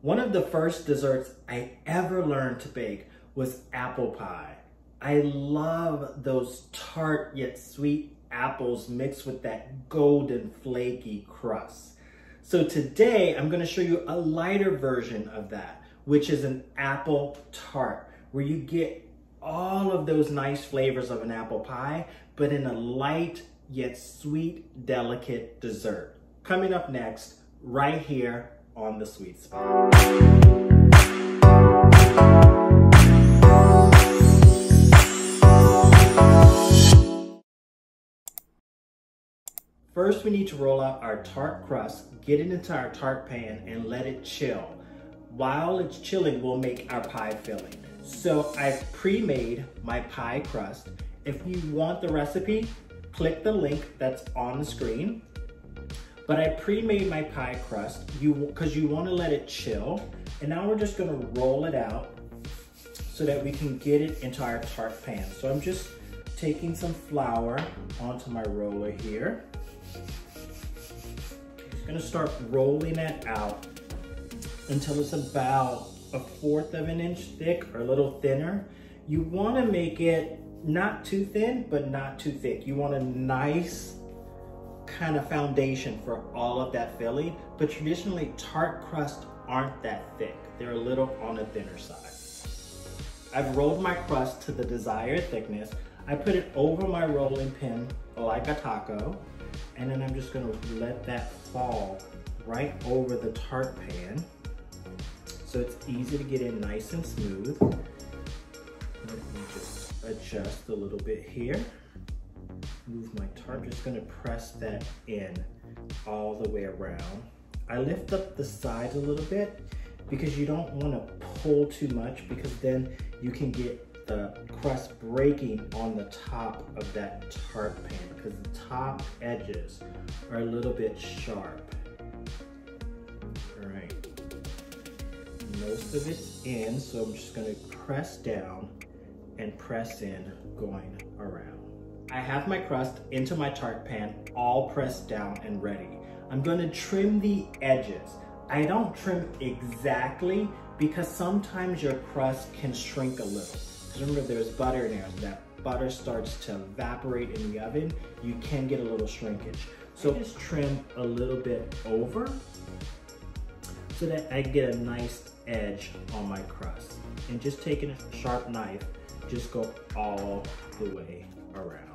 One of the first desserts I ever learned to bake was apple pie. I love those tart yet sweet apples mixed with that golden flaky crust. So today I'm going to show you a lighter version of that, which is an apple tart, where you get all of those nice flavors of an apple pie, but in a light yet sweet, delicate dessert. Coming up next, right here on The Sweet Spot. First, we need to roll out our tart crust, get it into our tart pan, and let it chill. While it's chilling, we'll make our pie filling. So I've pre-made my pie crust. If you want the recipe, click the link that's on the screen. But I pre-made my pie crust because you want to let it chill. And now we're just going to roll it out so that we can get it into our tart pan. So I'm just taking some flour onto my roller here. Just going to start rolling it out until it's about 1/4 of an inch thick or a little thinner. You want to make it not too thin, but not too thick. You want a nice kind of foundation for all of that filling, but traditionally tart crusts aren't that thick. They're a little on the thinner side. I've rolled my crust to the desired thickness. I put it over my rolling pin like a taco, and then I'm just gonna let that fall right over the tart pan so it's easy to get in nice and smooth. Let me just adjust a little bit here. Move my tart, just gonna press that in all the way around. I lift up the sides a little bit because you don't wanna pull too much, because then you can get the crust breaking on the top of that tart pan, because the top edges are a little bit sharp. All right, most of it's in, so I'm just gonna press down and press in, going around. I have my crust into my tart pan, all pressed down and ready. I'm gonna trim the edges. I don't trim exactly because sometimes your crust can shrink a little. Remember, there's butter in there. As that butter starts to evaporate in the oven, you can get a little shrinkage. So just trim a little bit over so that I get a nice edge on my crust. And just taking a sharp knife, just go all the way around.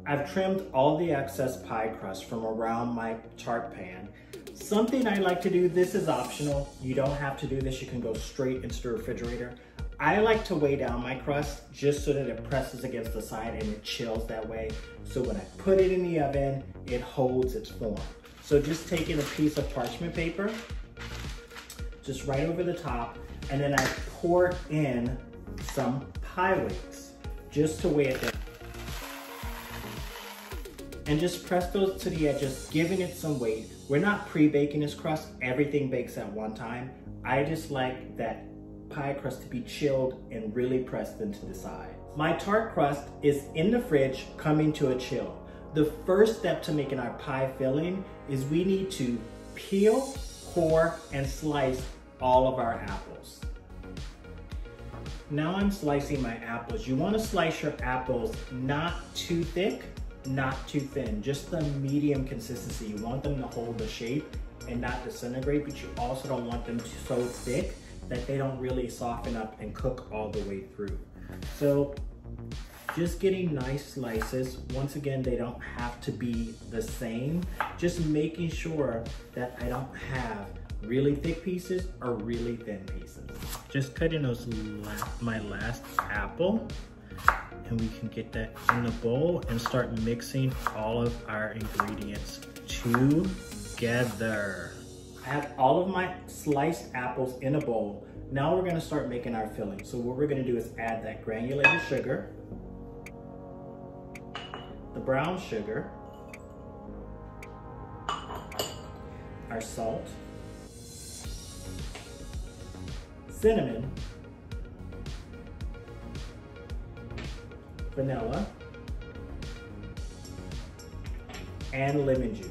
I've trimmed all the excess pie crust from around my tart pan. Something I like to do, this is optional. You don't have to do this. You can go straight into the refrigerator. I like to weigh down my crust just so that it presses against the side and it chills that way. So when I put it in the oven, it holds its form. So just taking a piece of parchment paper, just right over the top, and then I pour in some pie weights just to weigh it down. And just press those to the edges, giving it some weight. We're not pre-baking this crust, everything bakes at one time. I just like that pie crust to be chilled and really pressed into the side. My tart crust is in the fridge, coming to a chill. The first step to making our pie filling is we need to peel, core, and slice all of our apples. Now I'm slicing my apples. You want to slice your apples not too thick, not too thin, just the medium consistency. You want them to hold the shape and not disintegrate, but you also don't want them so thick that they don't really soften up and cook all the way through. So just getting nice slices. Once again, they don't have to be the same. Just making sure that I don't have really thick pieces or really thin pieces. Just cutting those my last apple, and we can get that in the bowl and start mixing all of our ingredients together. I have all of my sliced apples in a bowl. Now we're gonna start making our filling. So what we're gonna do is add that granulated sugar, the brown sugar, our salt, cinnamon, vanilla, and lemon juice.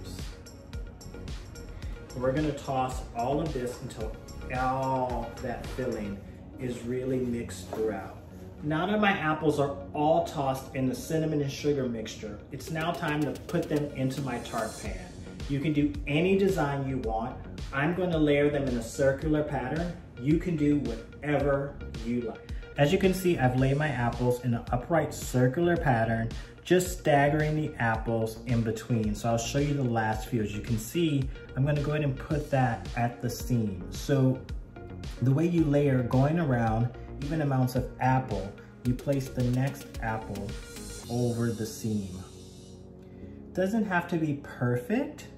We're gonna toss all of this until all that filling is really mixed throughout. Now that my apples are all tossed in the cinnamon and sugar mixture, it's now time to put them into my tart pan. You can do any design you want. I'm going to layer them in a circular pattern. You can do whatever you like. As you can see, I've laid my apples in an upright circular pattern, just staggering the apples in between. So I'll show you the last few. As you can see, I'm going to go ahead and put that at the seam. So the way you layer, going around even amounts of apple, you place the next apple over the seam. Doesn't have to be perfect,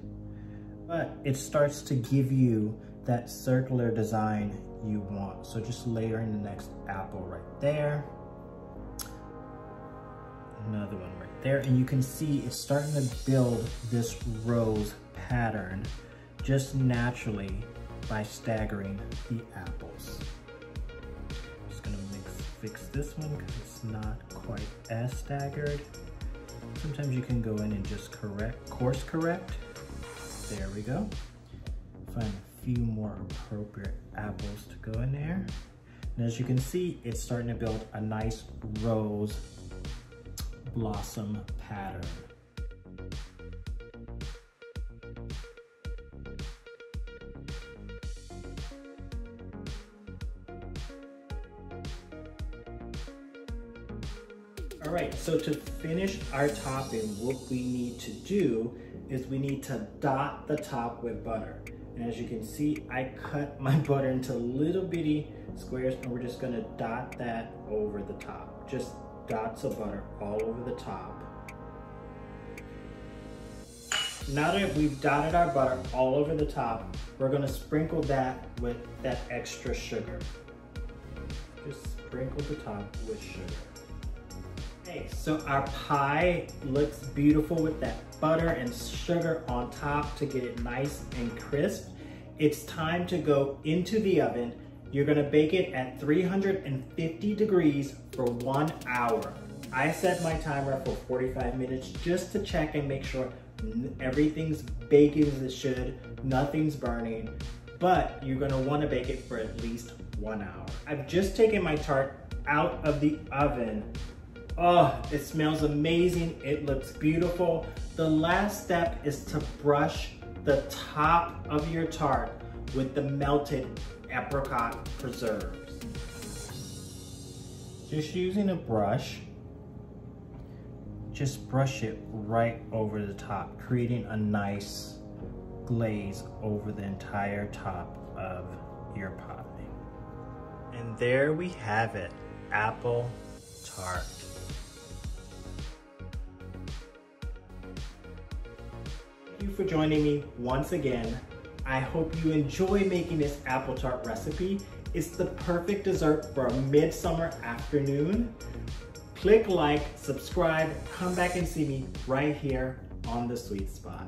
but it starts to give you that circular design you want. So just layer in the next apple right there. Another one right there. And you can see it's starting to build this rose pattern just naturally by staggering the apples. I'm just gonna fix this one because it's not quite as staggered. Sometimes you can go in and just course correct. There we go. Find a few more appropriate apples to go in there. And as you can see, it's starting to build a nice rose blossom pattern. All right, so to finish our topping, what we need to do is we need to dot the top with butter. And as you can see, I cut my butter into little bitty squares, and we're just gonna dot that over the top. Just dots of butter all over the top. Now that we've dotted our butter all over the top, we're gonna sprinkle that with that extra sugar. Just sprinkle the top with sugar. Okay, so our pie looks beautiful with that butter and sugar on top to get it nice and crisp. It's time to go into the oven. You're gonna bake it at 350 degrees for 1 hour. I set my timer for 45 minutes just to check and make sure everything's baking as it should, nothing's burning, but you're gonna wanna bake it for at least 1 hour. I've just taken my tart out of the oven. Oh, it smells amazing. It looks beautiful. The last step is to brush the top of your tart with the melted apricot preserves. Just using a brush, just brush it right over the top, creating a nice glaze over the entire top of your pie. And there we have it, apple tart. Thank you for joining me once again. I hope you enjoy making this apple tart recipe. It's the perfect dessert for a midsummer afternoon. Click like, subscribe, come back and see me right here on The Sweet Spot.